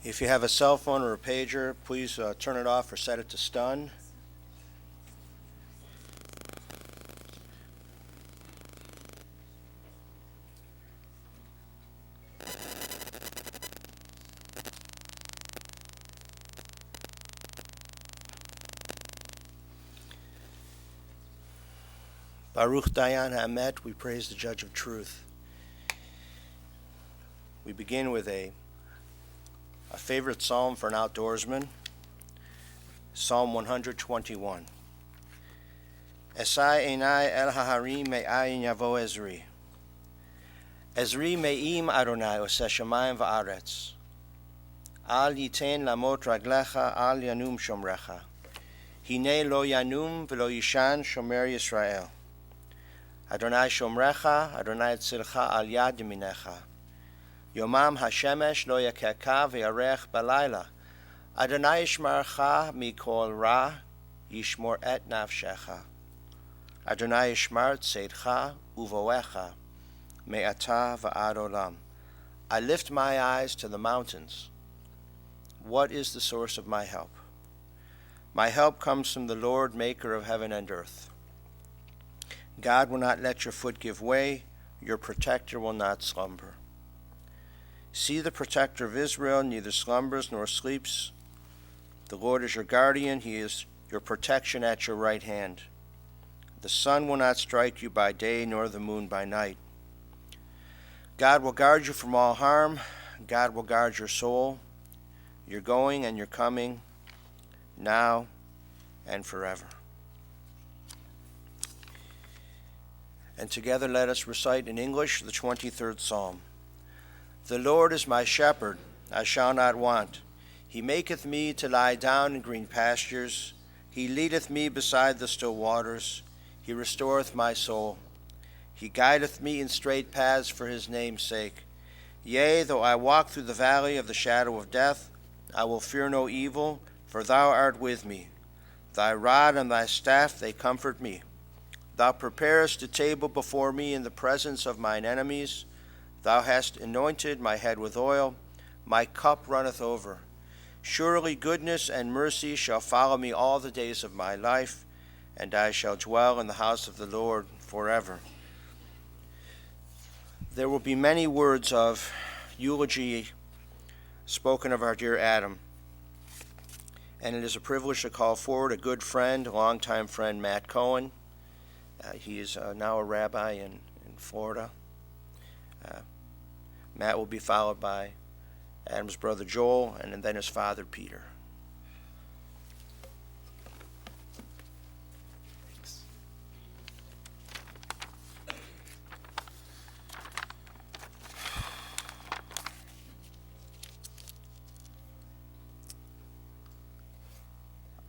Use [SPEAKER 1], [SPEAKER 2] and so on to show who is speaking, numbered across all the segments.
[SPEAKER 1] If you have a cell phone or a pager, please turn it off or set it to stun. Baruch Dayan HaEmet, we praise the Judge of Truth. We begin with a favorite psalm for an outdoorsman, Psalm 121. Esai enai el haharim me'ayin yavo Ezri. Ezri me'im Adonai oseh shamayim va'aretz. Al yiten lamot raglecha al yanum shomrecha. Hine lo yanum v'lo yishan shomer Yisrael. Adonai shomrecha, Adonai tzilcha al yad yaminecha. Yomam hashemesh lo yakeka v'yarech balayla. Adonai yishmarcha mikol ra, yishmor et nafshecha. Adonai yishmar tzeidcha uvoecha, me'ata va'ad olam. I lift my eyes to the mountains. What is the source of my help? My help comes from the Lord, maker of heaven and earth. God will not let your foot give way, your protector will not slumber. See, the protector of Israel neither slumbers nor sleeps. The Lord is your guardian, he is your protection at your right hand. The sun will not strike you by day, nor the moon by night. God will guard you from all harm. God will guard your soul, your going and your coming, now and forever. And together let us recite in English the 23rd Psalm. The Lord is my shepherd, I shall not want. He maketh me to lie down in green pastures. He leadeth me beside the still waters. He restoreth my soul. He guideth me in straight paths for his name's sake. Yea, though I walk through the valley of the shadow of death, I will fear no evil, for thou art with me. Thy rod and thy staff, they comfort me. Thou preparest a table before me in the presence of mine enemies. Thou hast anointed my head with oil. My cup runneth over. Surely goodness and mercy shall follow me all the days of my life, and I shall dwell in the house of the Lord forever. There will be many words of eulogy spoken of our dear Adam, and it is a privilege to call forward a good friend, a longtime friend, Matt Cohen. He is now a rabbi in Florida. Matt will be followed by Adam's brother Joel, and then his father Peter.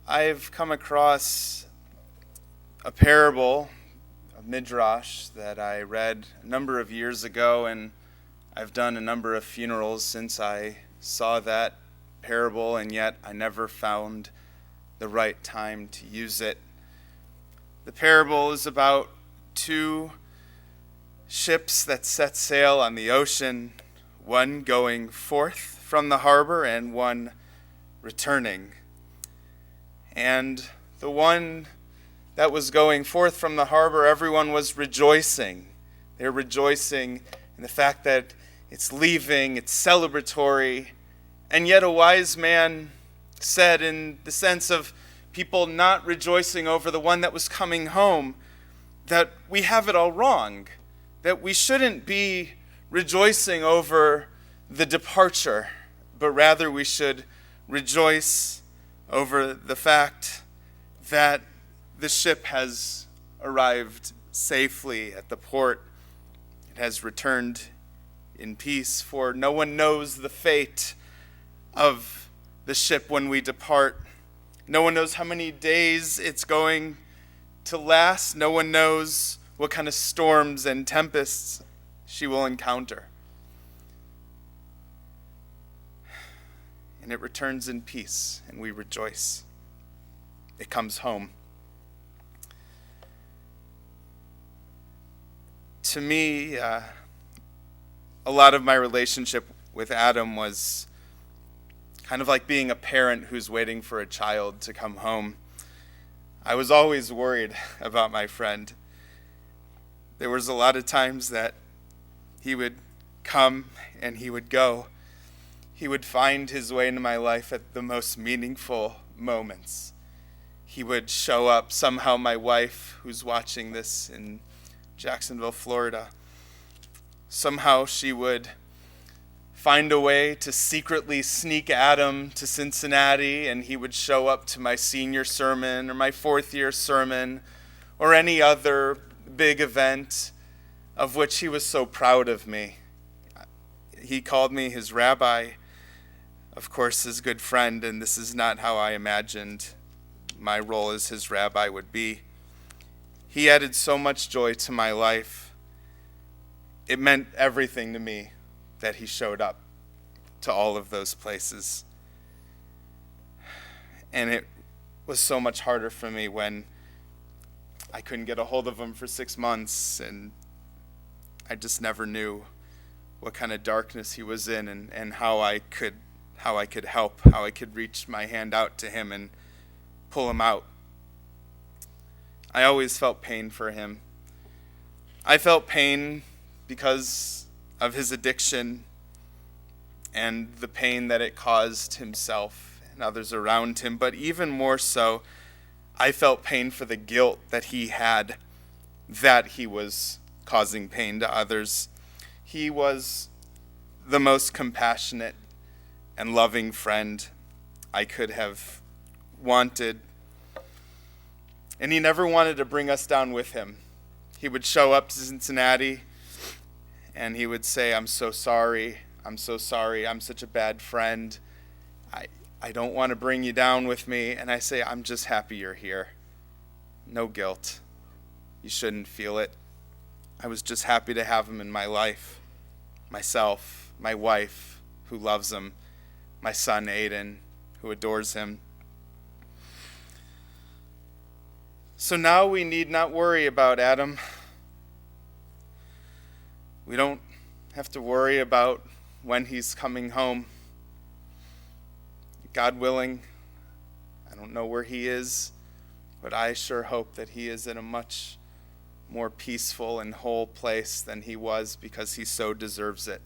[SPEAKER 2] I've come across a parable, a midrash, that I read a number of years ago, and I've done a number of funerals since I saw that parable, and yet I never found the right time to use it. The parable is about two ships that set sail on the ocean, one going forth from the harbor and one returning. And the one that was going forth from the harbor, everyone was rejoicing. They're rejoicing in the fact that it's leaving, it's celebratory. And yet a wise man said, in the sense of people not rejoicing over the one that was coming home, that we have it all wrong, that we shouldn't be rejoicing over the departure, but rather we should rejoice over the fact that the ship has arrived safely at the port. It has returned in peace, for no one knows the fate of the ship when we depart. No one knows how many days it's going to last. No one knows what kind of storms and tempests she will encounter. And it returns in peace, and we rejoice. It comes home. To me, a lot of my relationship with Adam was kind of like being a parent who's waiting for a child to come home. I was always worried about my friend. There was a lot of times that he would come and he would go. He would find his way into my life at the most meaningful moments. He would show up. Somehow my wife, who's watching this in Jacksonville, Florida, somehow she would find a way to secretly sneak Adam to Cincinnati, and he would show up to my senior sermon or my fourth year sermon or any other big event of which he was so proud of me. He called me his rabbi, of course, his good friend, and this is not how I imagined my role as his rabbi would be. He added so much joy to my life. It meant everything to me that he showed up to all of those places. And it was so much harder for me when I couldn't get a hold of him for 6 months, and I just never knew what kind of darkness he was in, and how I could help, how I could reach my hand out to him and pull him out. I always felt pain for him. I felt pain because of his addiction and the pain that it caused himself and others around him, but even more so, I felt pain for the guilt that he had, that he was causing pain to others. He was the most compassionate and loving friend I could have wanted. And he never wanted to bring us down with him. He would show up to Cincinnati and he would say, I'm so sorry, I'm such a bad friend. I don't want to bring you down with me. And I say, I'm just happy you're here. No guilt. You shouldn't feel it. I was just happy to have him in my life. Myself, my wife, who loves him, my son Aiden, who adores him. So now we need not worry about Adam. We don't have to worry about when he's coming home. God willing, I don't know where he is, but I sure hope that he is in a much more peaceful and whole place than he was, because he so deserves it.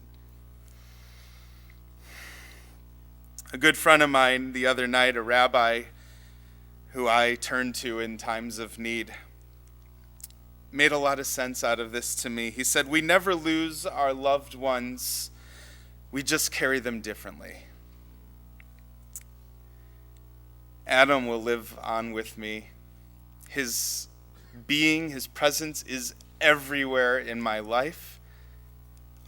[SPEAKER 2] A good friend of mine the other night, a rabbi who I turn to in times of need, made a lot of sense out of this to me. He said, we never lose our loved ones, we just carry them differently. Adam will live on with me. His being, his presence is everywhere in my life.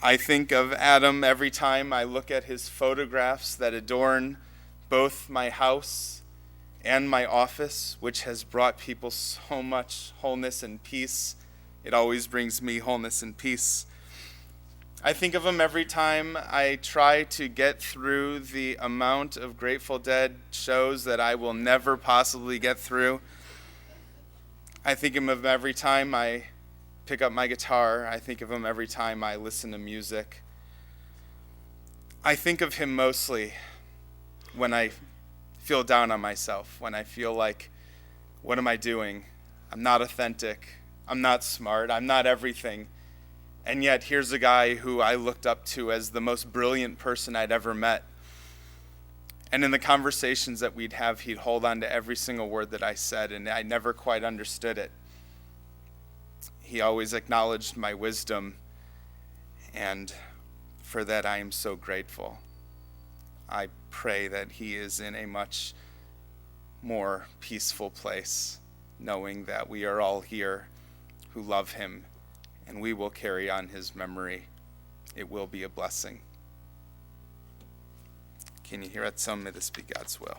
[SPEAKER 2] I think of Adam every time I look at his photographs that adorn both my house and my office, which has brought people so much wholeness and peace. It always brings me wholeness and peace. I think of him every time I try to get through the amount of Grateful Dead shows that I will never possibly get through. I think of him every time I pick up my guitar. I think of him every time I listen to music. I think of him mostly when I feel down on myself, when I feel like, what am I doing? I'm not authentic. I'm not smart. I'm not everything. And yet here's a guy who I looked up to as the most brilliant person I'd ever met. And in the conversations that we'd have, he'd hold on to every single word that I said, and I never quite understood it. He always acknowledged my wisdom, and for that I am so grateful. I pray that he is in a much more peaceful place, knowing that we are all here who love him, and we will carry on his memory. It will be a blessing. Can you hear it? Some may this be God's will.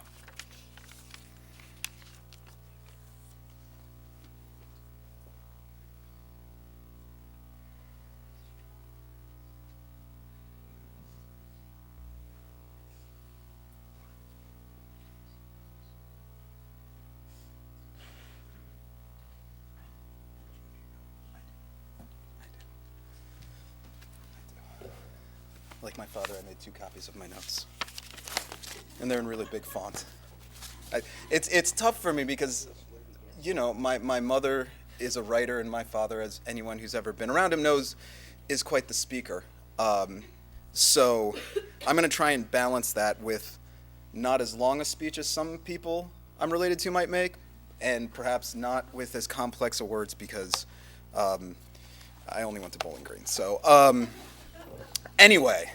[SPEAKER 3] Like my father, I made 2 copies of my notes. and they're in really big font. It's tough for me because, my mother is a writer, and my father, as anyone who's ever been around him knows, is quite the speaker. So I'm going to try and balance that with not as long a speech as some people I'm related to might make, and perhaps not with as complex of words because I only went to Bowling Green. So anyway,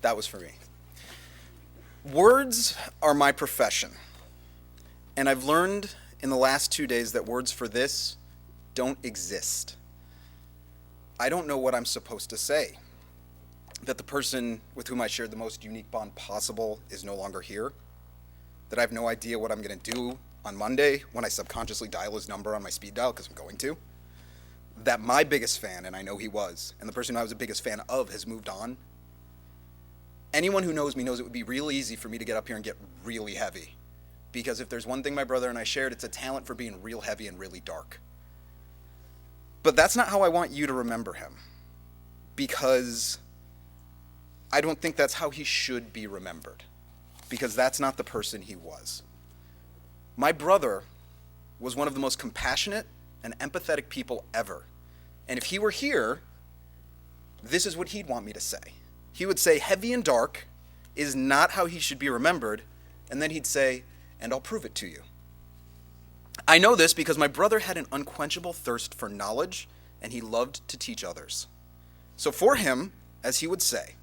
[SPEAKER 3] that was for me. Words are my profession, and I've learned in the last 2 days that words for this don't exist. I don't know what I'm supposed to say. That the person with whom I shared the most unique bond possible is no longer here. That I have no idea what I'm going to do on Monday when I subconsciously dial his number on my speed dial, because I'm going to. That my biggest fan, and I know he was, and the person I was the biggest fan of has moved on. Anyone who knows me knows it would be real easy for me to get up here and get really heavy. Because if there's one thing my brother and I shared, it's a talent for being real heavy and really dark. But that's not how I want you to remember him. Because I don't think that's how he should be remembered, because that's not the person he was. My brother was one of the most compassionate and empathetic people ever. And if he were here, this is what he'd want me to say. He would say, heavy and dark is not how he should be remembered, and then he'd say, and I'll prove it to you. I know this because my brother had an unquenchable thirst for knowledge, and he loved to teach others. So for him, as he would say,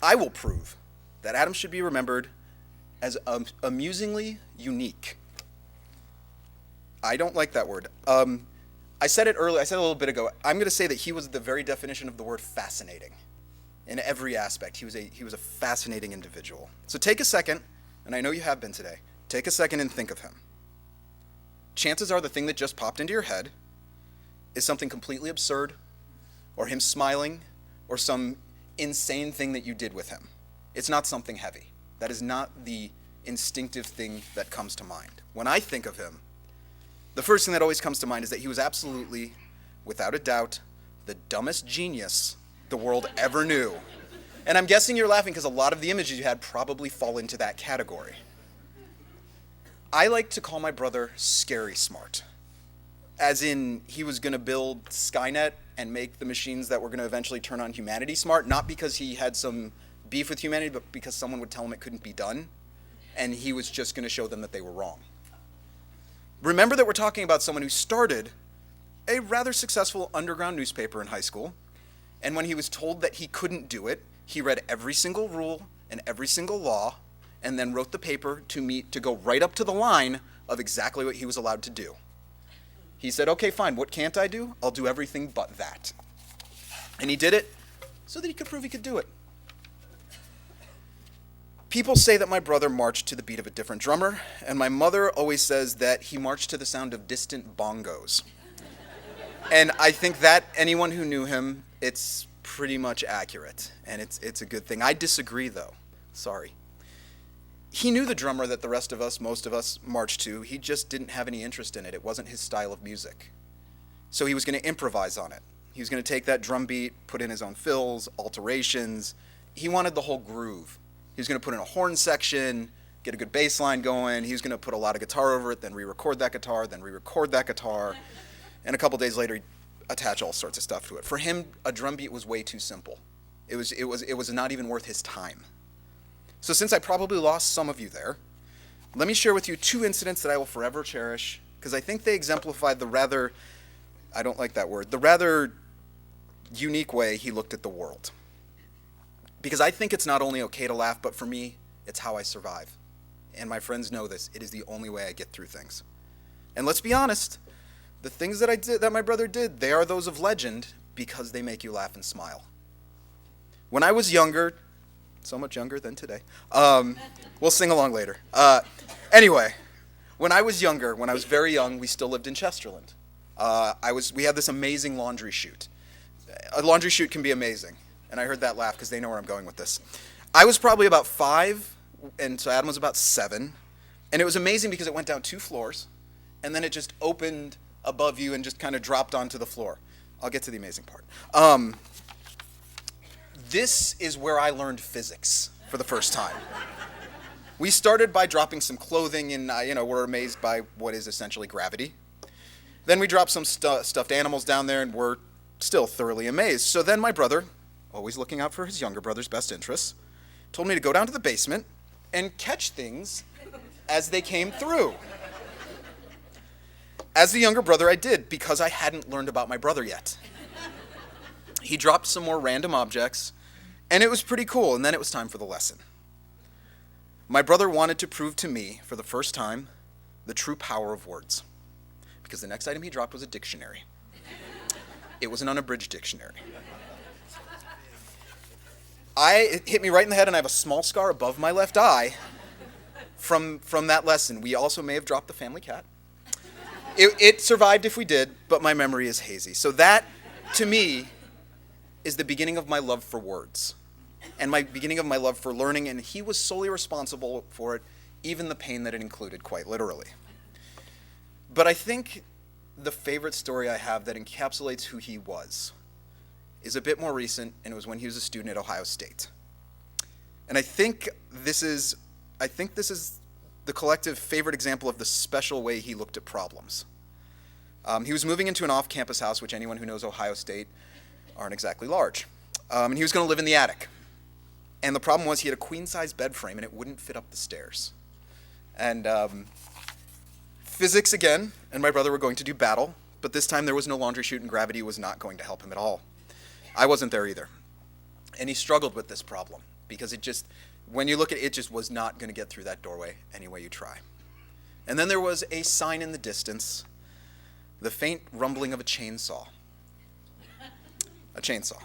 [SPEAKER 3] I will prove that Adam should be remembered as amusingly unique. I don't like that word. I said it earlier, I said a little bit ago. I'm going to say that he was the very definition of the word fascinating. In every aspect, he was a fascinating individual. So take a second, and I know you have been today, take a second and think of him. Chances are the thing that just popped into your head is something completely absurd, or him smiling, or some insane thing that you did with him. It's not something heavy. That is not the instinctive thing that comes to mind. When I think of him, the first thing that always comes to mind is that he was absolutely, without a doubt, the dumbest genius the world ever knew. And I'm guessing you're laughing because a lot of the images you had probably fall into that category. I like to call my brother scary smart. As in, he was going to build Skynet and make the machines that were going to eventually turn on humanity smart, not because he had some beef with humanity, but because someone would tell him it couldn't be done, and he was just going to show them that they were wrong. Remember that we're talking about someone who started a rather successful underground newspaper in high school, and when he was told that he couldn't do it, he read every single rule and every single law, and then wrote the paper to go right up to the line of exactly what he was allowed to do. He said, okay, fine, what can't I do? I'll do everything but that. And he did it so that he could prove he could do it. People say that my brother marched to the beat of a different drummer, and my mother always says that he marched to the sound of distant bongos. And I think that anyone who knew him, it's pretty much accurate, and it's a good thing. I disagree, though. Sorry. He knew the drummer that the rest of us, most of us, marched to. He just didn't have any interest in it. It wasn't his style of music. So he was going to improvise on it. He was going to take that drum beat, put in his own fills, alterations. He wanted the whole groove. He was going to put in a horn section, get a good bass line going. He was going to put a lot of guitar over it, then re-record that guitar, then re-record that guitar. And a couple days later, he'd attach all sorts of stuff to it. For him, a drum beat was way too simple. It was not even worth his time. So since I probably lost some of you there, let me share with you 2 incidents that I will forever cherish, because I think they exemplify the rather, I don't like that word, the rather unique way he looked at the world. Because I think it's not only okay to laugh, but for me, it's how I survive. And my friends know this. It is the only way I get through things. And let's be honest, the things that my brother did, they are those of legend because they make you laugh and smile. When I was younger, so much younger than today, we'll sing along later. Anyway, when I was younger, when I was very young, we still lived in Chesterland. We had this amazing laundry chute. A laundry chute can be amazing. And I heard that laugh because they know where I'm going with this. I was probably about 5, and so Adam was about 7. And it was amazing because it went down 2 floors, and then it just opened above you and just kind of dropped onto the floor. I'll get to the amazing part. This is where I learned physics for the first time. We started by dropping some clothing, and we're amazed by what is essentially gravity. Then we dropped some stuffed animals down there, and we're still thoroughly amazed. So then my brother, always looking out for his younger brother's best interests, told me to go down to the basement and catch things as they came through. As the younger brother, I did, because I hadn't learned about my brother yet. He dropped some more random objects, and it was pretty cool, and then it was time for the lesson. My brother wanted to prove to me, for the first time, the true power of words, because the next item he dropped was a dictionary. It was an unabridged dictionary. It hit me right in the head, and I have a small scar above my left eye from that lesson. We also may have dropped the family cat. It survived if we did, but my memory is hazy. So that, to me, is the beginning of my love for words and my beginning of my love for learning, and he was solely responsible for it, even the pain that it included, quite literally. But I think the favorite story I have that encapsulates who he was is a bit more recent, and it was when he was a student at Ohio State. And I think this is the collective favorite example of the special way he looked at problems. He was moving into an off-campus house, which anyone who knows Ohio State aren't exactly large. And he was going to live in the attic. And the problem was he had a queen-size bed frame, and it wouldn't fit up the stairs. And physics again, and my brother were going to do battle, but this time there was no laundry chute, and gravity was not going to help him at all. I wasn't there either. And he struggled with this problem, because when you look at it, it just was not going to get through that doorway any way you try. And then there was a sign in the distance, the faint rumbling of a chainsaw. A chainsaw.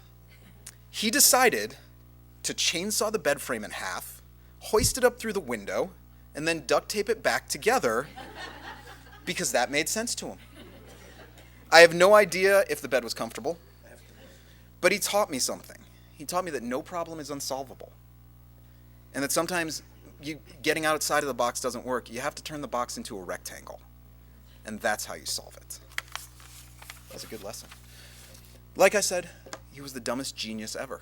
[SPEAKER 3] He decided to chainsaw the bed frame in half, hoist it up through the window, and then duct tape it back together because that made sense to him. I have no idea if the bed was comfortable, but he taught me something. He taught me that no problem is unsolvable, and that sometimes getting outside of the box doesn't work. You have to turn the box into a rectangle, and that's how you solve it. That was a good lesson. Like I said, he was the dumbest genius ever.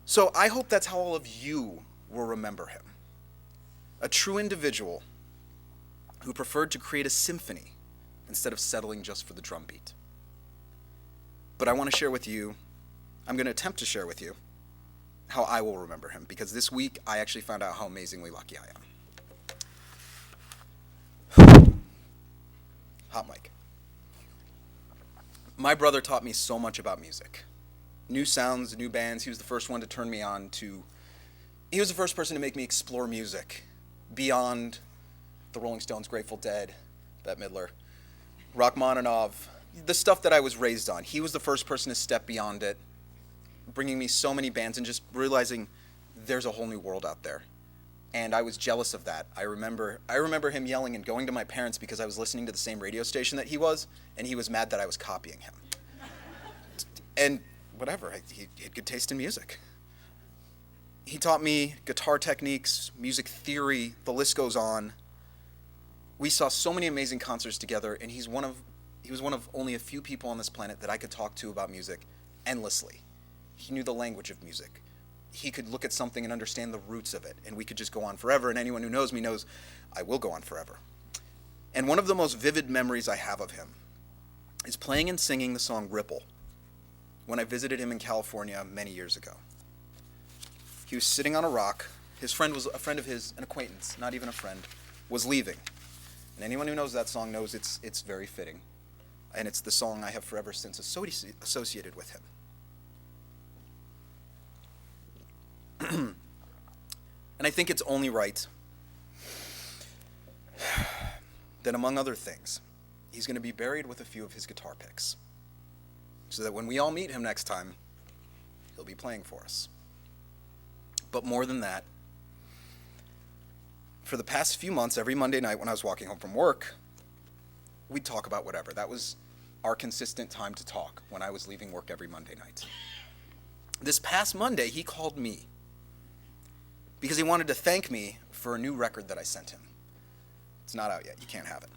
[SPEAKER 3] So I hope that's how all of you will remember him. A true individual who preferred to create a symphony instead of settling just for the drum beat. But I want to share with you, I'm going to attempt to share with you, how I will remember him, because this week I actually found out how amazingly lucky I am. Hot mic. My brother taught me so much about music. New sounds, new bands. He was the first one to turn me on to... He was the first person to make me explore music beyond the Rolling Stones, Grateful Dead, Bette Midler, Rachmaninoff, the stuff that I was raised on. He was the first person to step beyond it, bringing me so many bands and just realizing there's a whole new world out there. And I was jealous of that. I remember him yelling and going to my parents because I was listening to the same radio station that he was, and he was mad that I was copying him. And whatever, he had good taste in music. He taught me guitar techniques, music theory, the list goes on. We saw so many amazing concerts together, and he was one of only a few people on this planet that I could talk to about music endlessly. He knew the language of music. He could look at something and understand the roots of it, and we could just go on forever, and anyone who knows me knows I will go on forever. And one of the most vivid memories I have of him is playing and singing the song Ripple when I visited him in California many years ago. He was sitting on a rock. His friend was a friend of his, an acquaintance, not even a friend, was leaving. And anyone who knows that song knows it's very fitting. And it's the song I have forever since associated with him. And I think it's only right that, among other things, he's going to be buried with a few of his guitar picks, so that when we all meet him next time, he'll be playing for us. But more than that, for the past few months, every Monday night when I was walking home from work, we'd talk about whatever. That was our consistent time to talk when I was leaving work every Monday night. This past Monday, he called me because he wanted to thank me for a new record that I sent him. It's not out yet. You can't have it.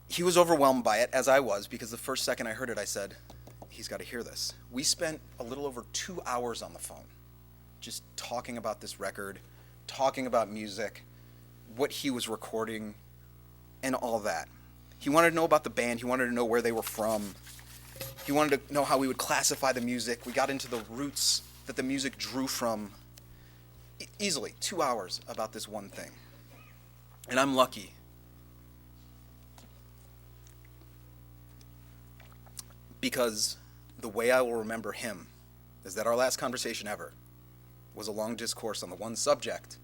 [SPEAKER 3] He was overwhelmed by it, as I was, because the first second I heard it, I said, he's got to hear this. We spent a little over 2 hours on the phone just talking about this record, talking about music, what he was recording, and all that. He wanted to know about the band. He wanted to know where they were from. He wanted to know how we would classify the music. We got into the roots that the music drew from. Easily 2 hours about this one thing. And I'm lucky. Because the way I will remember him is that our last conversation ever was a long discourse on the one subject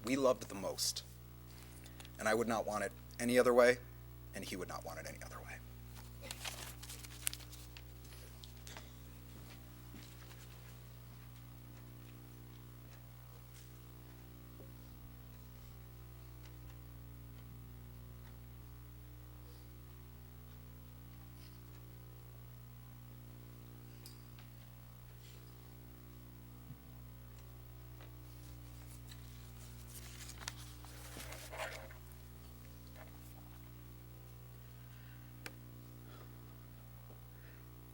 [SPEAKER 3] we loved the most. And I would not want it any other way, and he would not want it any other way.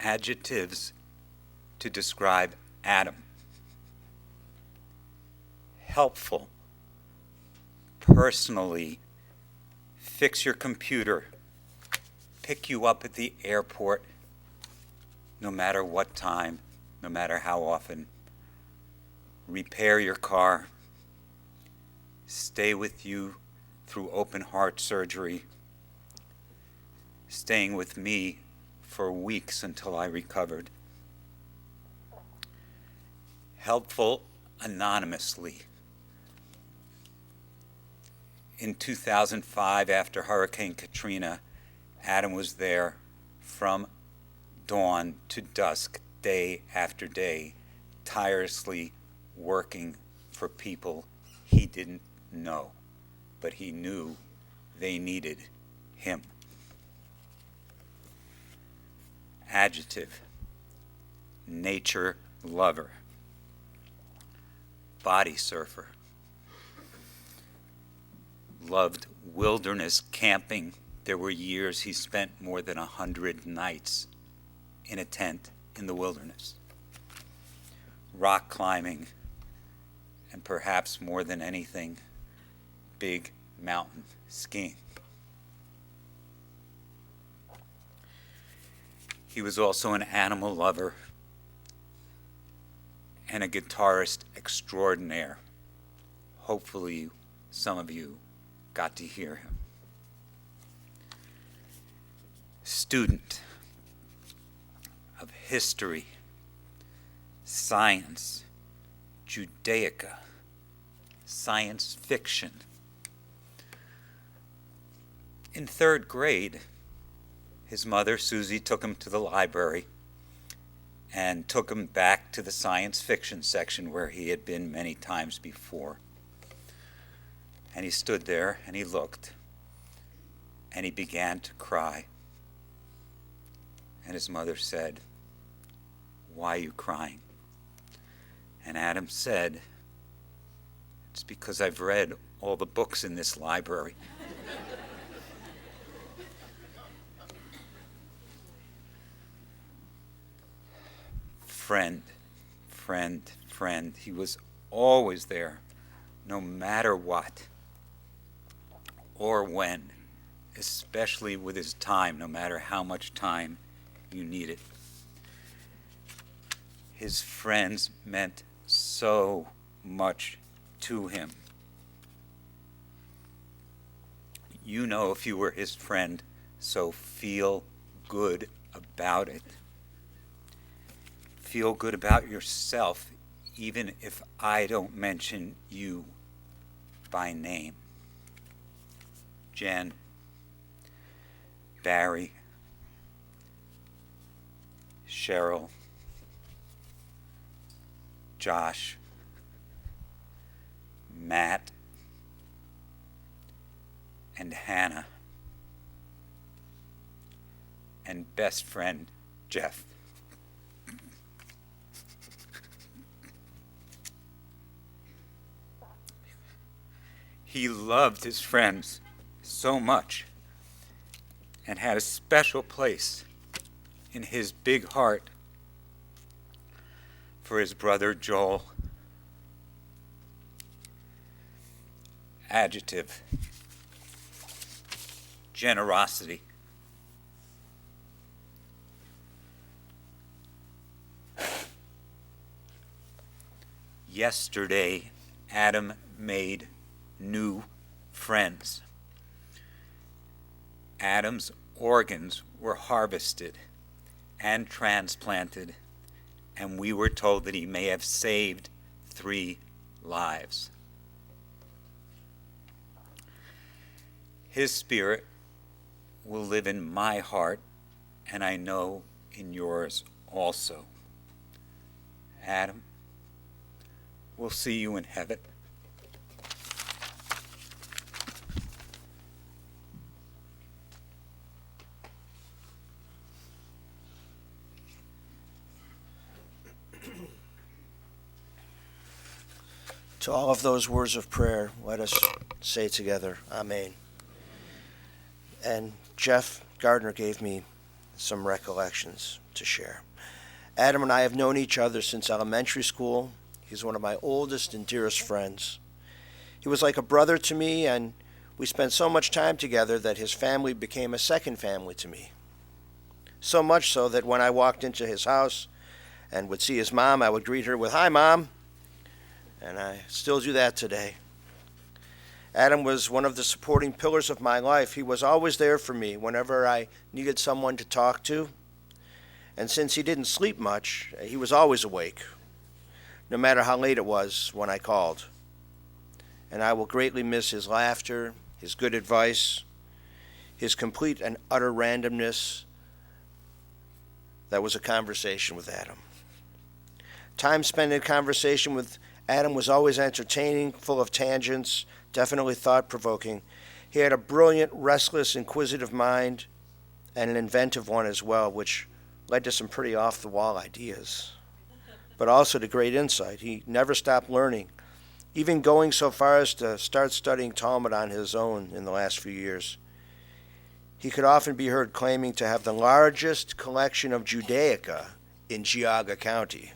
[SPEAKER 4] Adjectives to describe Adam. Helpful. Personally. Fix your computer. Pick you up at the airport, no matter what time, no matter how often. Repair your car. Stay with you through open heart surgery. Staying with me for weeks until I recovered. Helpful anonymously. In 2005, after Hurricane Katrina, Adam was there from dawn to dusk, day after day, tirelessly working for people he didn't know, but he knew they needed him. Adjective, nature lover, body surfer, loved wilderness camping. There were years he spent more than 100 nights in a tent in the wilderness. Rock climbing, and perhaps more than anything, big mountain skiing. He was also an animal lover and a guitarist extraordinaire. Hopefully, some of you got to hear him. Student of history, science, Judaica, science fiction. In 3rd grade, his mother, Susie, took him to the library and took him back to the science fiction section where he had been many times before. And he stood there and he looked and he began to cry. And his mother said, "Why are you crying?" And Adam said, "It's because I've read all the books in this library." Friend. He was always there, no matter what or when, especially with his time, no matter how much time you needed. His friends meant so much to him. You know if you were his friend, so feel good about it. Feel good about yourself, even if I don't mention you by name. Jen, Barry, Cheryl, Josh, Matt, and Hannah, and best friend, Jeff. He loved his friends so much and had a special place in his big heart for his brother Joel. adjective. Generosity. Yesterday, Adam made new friends. Adam's organs were harvested and transplanted, and we were told that he may have saved 3 lives. His spirit will live in my heart, and I know in yours also. Adam, we'll see you in heaven.
[SPEAKER 1] To all of those words of prayer, let us say together, Amen. And Jeff Gardner gave me some recollections to share. Adam and I have known each other since elementary school. He's one of my oldest and dearest friends. He was like a brother to me, and we spent so much time together that his family became a second family to me. So much so that when I walked into his house and would see his mom, I would greet her with, "Hi, Mom." And I still do that today. Adam was one of the supporting pillars of my life. He was always there for me whenever I needed someone to talk to. And since he didn't sleep much, he was always awake, no matter how late it was when I called. And I will greatly miss his laughter, his good advice, his complete and utter randomness. That was a conversation with Adam. Time spent in conversation with Adam was always entertaining, full of tangents, definitely thought-provoking. He had a brilliant, restless, inquisitive mind, and an inventive one as well, which led to some pretty off-the-wall ideas, but also to great insight. He never stopped learning, even going so far as to start studying Talmud on his own in the last few years. He could often be heard claiming to have the largest collection of Judaica in Geauga County.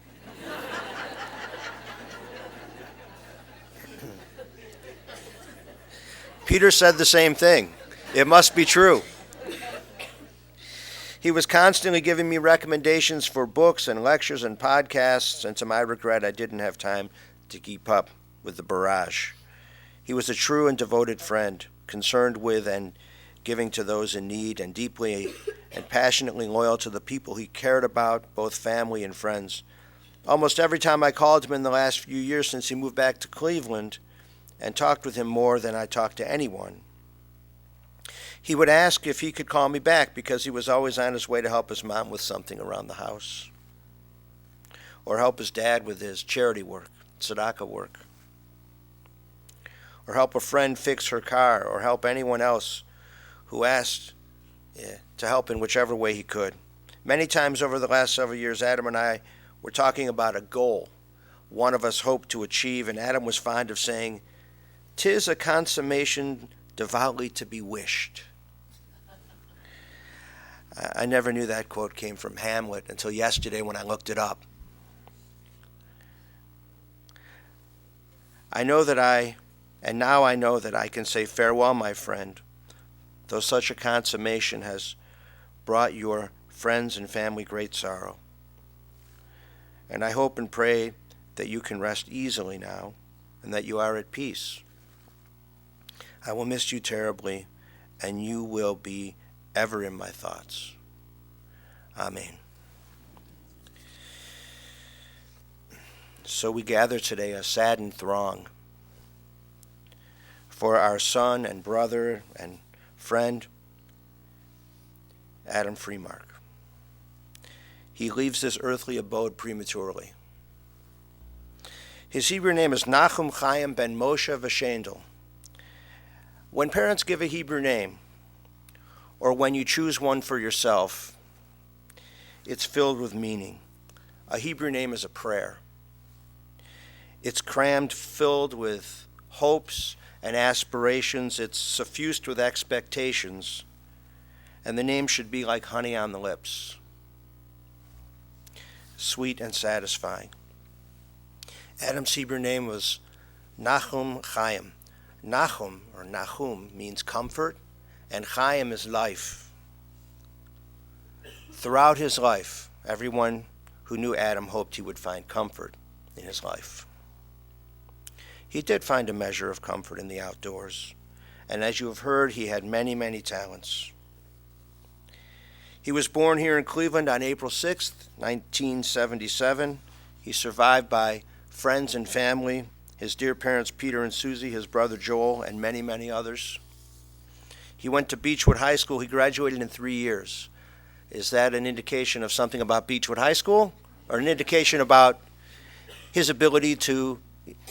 [SPEAKER 1] Peter said the same thing. It must be true. He was constantly giving me recommendations for books and lectures and podcasts, and to my regret, I didn't have time to keep up with the barrage. He was a true and devoted friend, concerned with and giving to those in need, and deeply and passionately loyal to the people he cared about, both family and friends. Almost every time I called him in the last few years since he moved back to Cleveland, and talked with him more than I talked to anyone, he would ask if he could call me back because he was always on his way to help his mom with something around the house, or help his dad with his charity work, tzedakah work, or help a friend fix her car, or help anyone else who asked to help in whichever way he could. Many times over the last several years, Adam and I were talking about a goal one of us hoped to achieve, and Adam was fond of saying, "'Tis a consummation devoutly to be wished." I never knew that quote came from Hamlet until yesterday when I looked it up. Now I know that I can say farewell, my friend, though such a consummation has brought your friends and family great sorrow. And I hope and pray that you can rest easily now and that you are at peace. I will miss you terribly, and you will be ever in my thoughts. Amen. So we gather today a saddened throng for our son and brother and friend, Adam Freimark. He leaves this earthly abode prematurely. His Hebrew name is Nachum Chaim ben Moshe V'Shendel. When parents give a Hebrew name, or when you choose one for yourself, it's filled with meaning. A Hebrew name is a prayer. It's crammed, filled with hopes and aspirations. It's suffused with expectations. And the name should be like honey on the lips, sweet and satisfying. Adam's Hebrew name was Nachum Chaim, Nahum means comfort, and Chaim is life. Throughout his life, everyone who knew Adam hoped he would find comfort in his life. He did find a measure of comfort in the outdoors, and as you have heard, he had many, many talents. He was born here in Cleveland on April 6th, 1977. He's survived by friends and family, his dear parents Peter and Susie, his brother Joel, and many, many others. He went to Beechwood High School. He graduated in 3 years. Is that an indication of something about Beechwood High School, or an indication about his ability to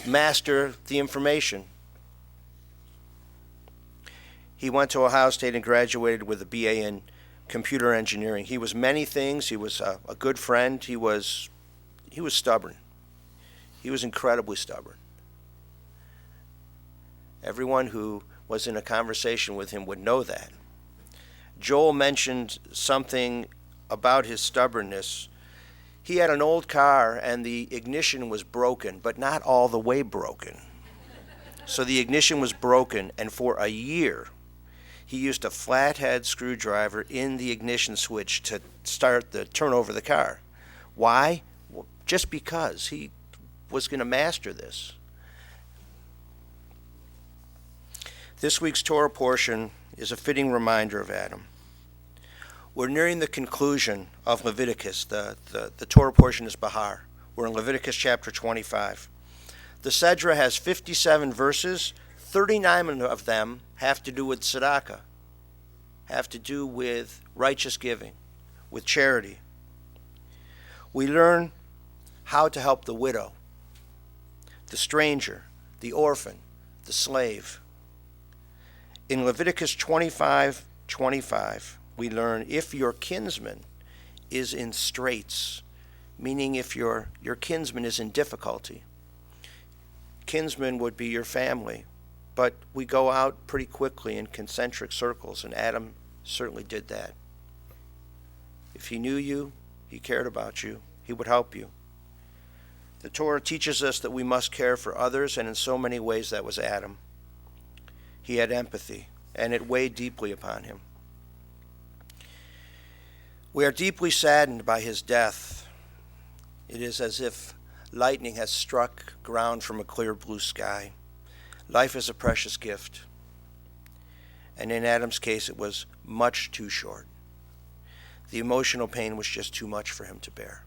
[SPEAKER 1] master the information? He went to Ohio State and graduated with a BA in computer engineering. He was many things. He was a good friend. He was stubborn. He was incredibly stubborn. Everyone who was in a conversation with him would know that. Joel mentioned something about his stubbornness. He had an old car and the ignition was broken, but not all the way broken. So the ignition was broken, and for a year, he used a flathead screwdriver in the ignition switch to turn over the car. Why? Well, just because he was going to master this. This week's Torah portion is a fitting reminder of Adam. We're nearing the conclusion of Leviticus. The Torah portion is Bahar. We're in Leviticus chapter 25. The Sedra has 57 verses. 39 of them have to do with tzedakah, have to do with righteous giving, with charity. We learn how to help the widow, the stranger, the orphan, the slave. In Leviticus 25:25, we learn if your kinsman is in straits, meaning if your kinsman is in difficulty. Kinsman would be your family, but we go out pretty quickly in concentric circles, and Adam certainly did that. If he knew you, he cared about you, he would help you. The Torah teaches us that we must care for others, and in so many ways that was Adam. He had empathy, and it weighed deeply upon him. We are deeply saddened by his death. It is as if lightning has struck ground from a clear blue sky. Life is a precious gift. And in Adam's case, it was much too short. The emotional pain was just too much for him to bear.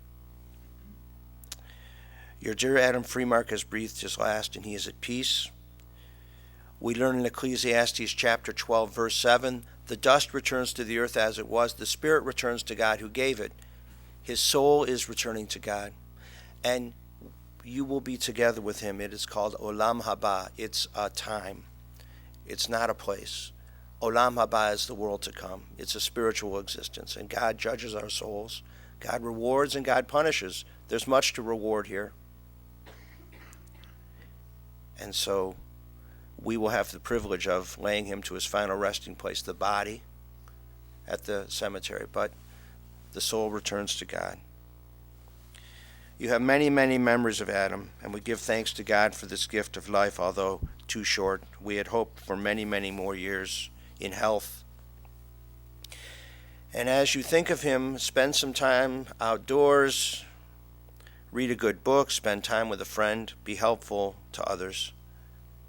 [SPEAKER 1] Your dear Adam Freimark has breathed his last, and he is at peace. We learn in Ecclesiastes chapter 12, verse 7, the dust returns to the earth as it was. The spirit returns to God who gave it. His soul is returning to God. And you will be together with him. It is called Olam Haba. It's a time. It's not a place. Olam Haba is the world to come. It's a spiritual existence. And God judges our souls. God rewards and God punishes. There's much to reward here. And so we will have the privilege of laying him to his final resting place, the body at the cemetery, but the soul returns to God. You have many, many memories of Adam, and we give thanks to God for this gift of life, although too short. We had hoped for many, many more years in health. And as you think of him, spend some time outdoors, read a good book, spend time with a friend, be helpful to others,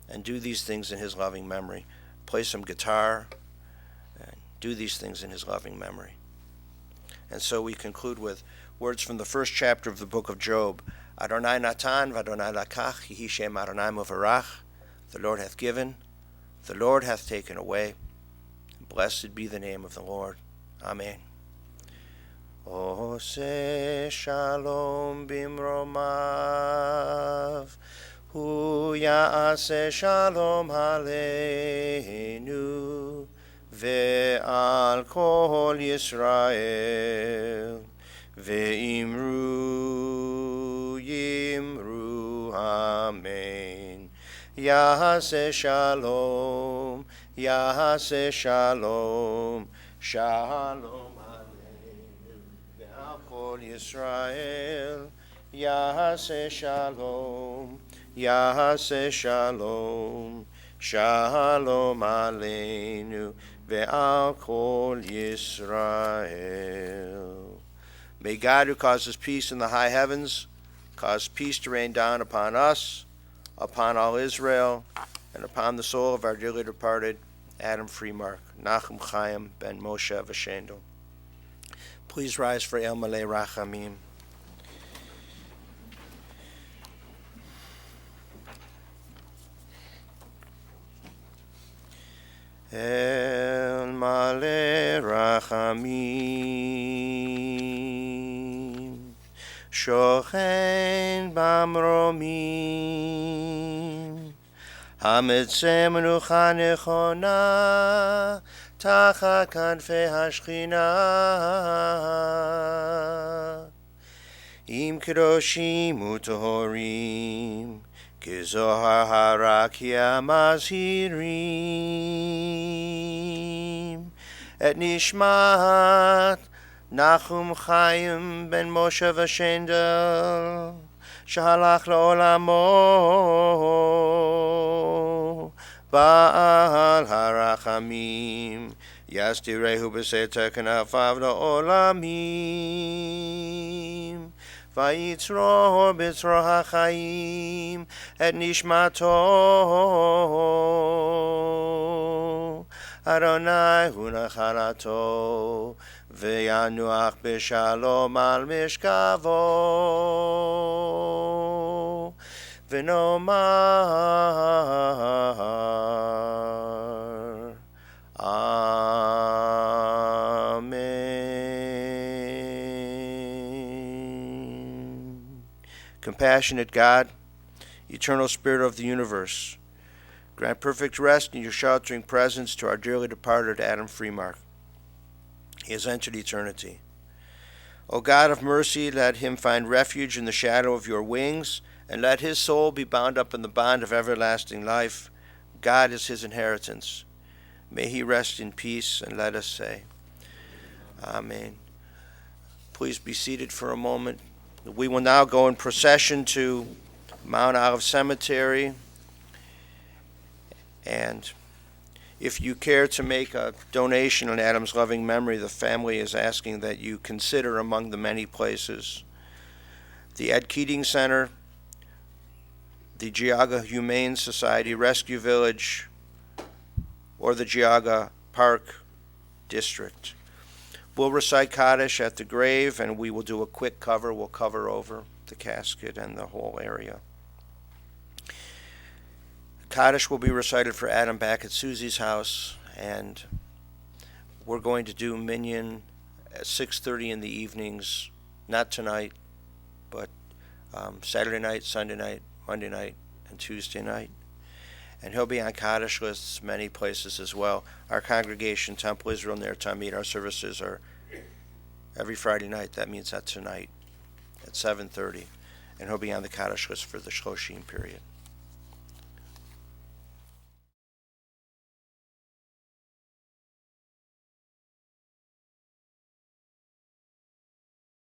[SPEAKER 1] and do these things in his loving memory. Play some guitar, and do these things in his loving memory. And so we conclude with words from the first chapter of the book of Job. Adonai natan v'Adonai lakach, yehi shem Adonai mevarach. The Lord hath given, the Lord hath taken away. Blessed be the name of the Lord. Amen. Ose shalom bimromav, hu ya'aseh shalom aleinu, ve'al kol Yisrael, ve'imru yimru amen. Ya'aseh shalom, Ya'aseh shalom, shalom aleinu, ve'al kol Yisrael, Ya'aseh shalom, Ya'aseh shalom, Shalom Aleinu ve'al kol Yisrael. May God, who causes peace in the high heavens, cause peace to rain down upon us, upon all Israel, and upon the soul of our dearly departed Adam Freimark, Nachum Chaim ben Moshe Vashendel. Please rise for El Malei Rachamim. El Malei Rachamim, Shochen Bamromim, Hametzeh Menucha Nechona, Tachat Kanfei Hashchina, Im Kedoshim Utohorim, Kizohar Harakia Mazhirim, Et Nishmat Nachum Chaim ben Moshe Vashendel, Shahalach La'olamo, Ba'al Harachamim, Yasdirehu B'Seter Kanafav La'olamim, Vayitzro B'Tzro HaChaim, Et Nishmato, Adonai hu nachalato, ve'yanuach b'shalom al mishkavo, v'nomar Amen. Compassionate God, eternal Spirit of the universe, grant perfect rest in your sheltering presence to our dearly departed Adam Freimark. He has entered eternity. O God of mercy, let him find refuge in the shadow of your wings, and let his soul be bound up in the bond of everlasting life. God is his inheritance. May he rest in peace, and let us say, Amen. Please be seated for a moment. We will now go in procession to Mount Olive Cemetery. And if you care to make a donation in Adam's loving memory, the family is asking that you consider among the many places the Ed Keating Center, the Geauga Humane Society Rescue Village, or the Geauga Park District. We'll recite Kaddish at the grave, and we will do a quick cover. We'll cover over the casket and the whole area. Kaddish will be recited for Adam back at Susie's house, and we're going to do Minyan at 6:30 in the evenings, not tonight, but Saturday night, Sunday night, Monday night, and Tuesday night. And he'll be on Kaddish lists many places as well. Our congregation, Temple Israel Ner Tamid, our services are every Friday night. That means that tonight at 7:30. And he'll be on the Kaddish list for the Shloshim period.